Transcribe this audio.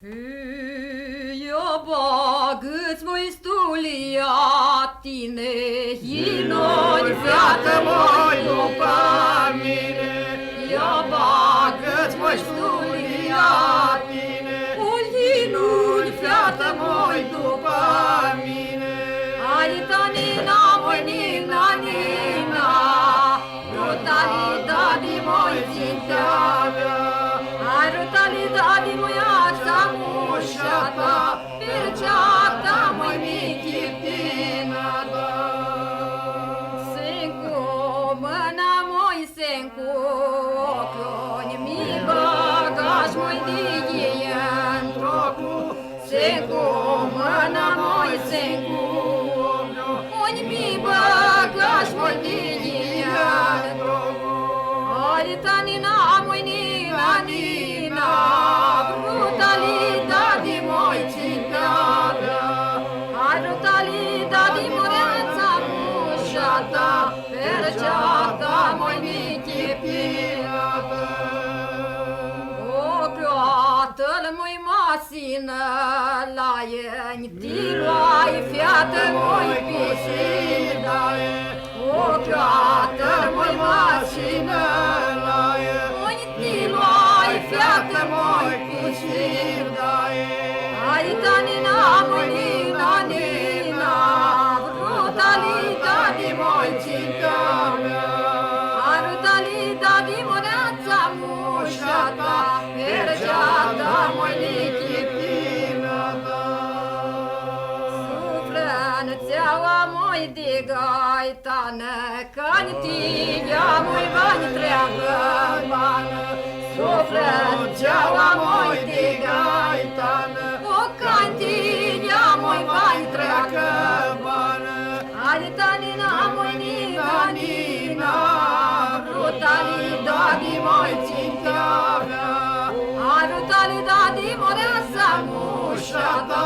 Eu bagă-ți măi stulia tine, Inoni, fată măi după mine. Eu bagă-ți măi stulia tine, Inoni, fată măi după mine. Alita nina, măi nina, nina, brutalidade măi ținteavea. Arutalidade măi ața mușata, perceata măi michipina da. Sencu, mâna măi sencu, ochioni mi bagaj măi dighe într-ocu. Sencu, mâna măi sencu, ochioni mi bagaj măi dighe într-ocu. Alita nina măi nina, nina, brutalidade măi ținteavea. Brutalidade mureța mușata, perceata măi michipina ta. Ochiată-l măi masină la ieni, tiluai fiată măi pisidaie. Ochiată-l măi masină la ieni, tiluai fiată măi pisidaie. Aita nina măi nina, nina, brutalidade măi ținteavea. Brutalidade mureța mușata, perceata măi michipina ta. Suflă-n-țeaua măi de gaitană, că-n tine măi bani treabă bană. Suflă-n-țeaua măi de gaitană, că-n tine măi bani treacă bană. Alita nina măi nina, nina, brutalidade măi ținteavea. Brutalidade mureța mușata,